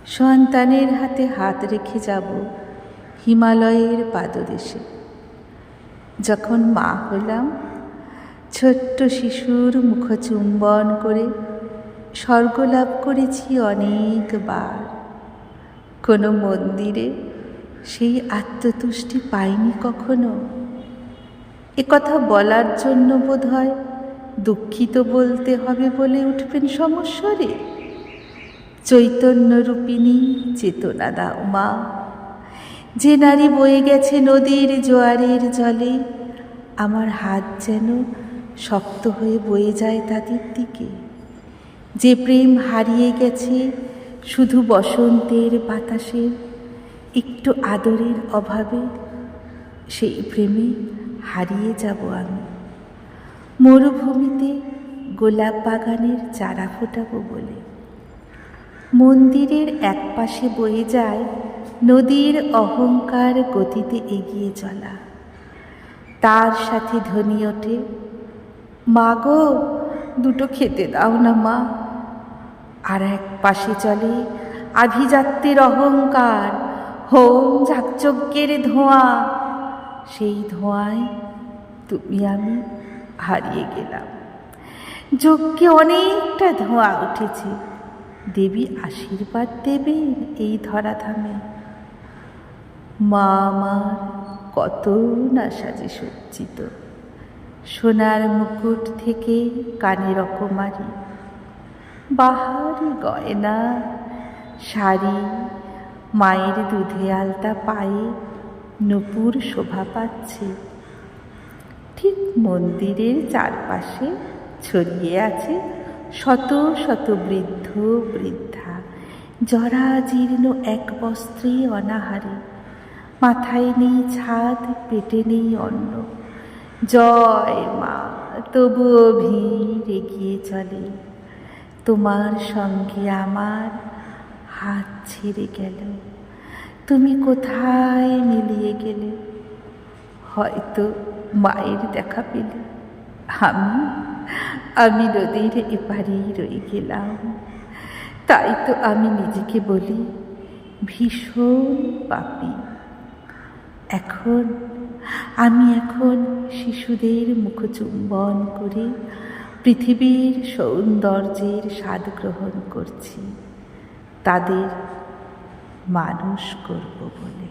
সন্তানের হাতে হাত রেখে যাব হিমালয়ের পাদদেশে। যখন মা হলাম, ছোট্ট শিশুর মুখচুম্বন করে স্বর্গলাভ করেছি অনেকবার। কোনো মন্দিরে সেই আত্মতুষ্টি পাইনি কখনো। একথা বলার জন্য বোধহয় দুঃখিত বলতে হবে বলে উঠবেন সমস্বরে। চৈতন্যরূপিণী চেতনা দাও মা, যে নারী বয়ে গেছে নদীর জোয়ারের জলে, আমার হাত যেন শক্ত হয়ে বয়ে যায় তাদের দিকে। যে প্রেম হারিয়ে গেছে শুধু বসন্তের বাতাসের একটু আদরের অভাবে, সেই প্রেমে হারিয়ে যাব আমি। মরুভূমিতে গোলাপ বাগানের চারা ফোটাবো বলে। মন্দিরের একপাশে বয়ে যায় নদীর অহংকার গতিতে এগিয়ে চলা। তার সাথে ধ্বনি ওঠে, মা গো, দুটো খেতে দাও না মা। আর এক পাশে চলে আভিজাত্যের অহংকার, হোম ঝাকযজ্ঞের ধোঁয়া। সেই ধোঁয়ায় তুমি আমি হারিয়ে গেলাম। যজ্ঞে অনেকটা ধোঁয়া উঠেছে, দেবী আশীর্বাদ দেবেন এই ধরাধামে। মা আমার কত না সাজে সজ্জিত, সোনার মুকুট থেকে কানের রকমারি, বাহারি গয়না, শাড়ি, মায়ের দুধে আলতা পায়ে নূপুর শোভা পাচ্ছে। ঠিক মন্দিরের চারপাশে ছড়িয়ে আছে শত শত বৃদ্ধ বৃদ্ধা, জরাজীর্ণ এক বস্ত্রে অনাহারে। মাথায় নেই ছাদ, পেটে নেই অন্ন। জয় মা, তবুও ভিড় এগিয়ে চলে। তোমার সঙ্গে আমার হাত ছেড়ে গেল, তুমি কোথায় মিলিয়ে গেলে। হয়তো মায়ের দেখা পেলে আমি নদীর এপারেই রয়ে গেলাম। তাই তো আমি নিজেকে বলি ভীষণ পাপী। আমি এখন শিশুদের মুখচুম্বন করে পৃথিবীর সৌন্দর্যের স্বাদ গ্রহণ করছি, তাদের মানুষ করব বলে।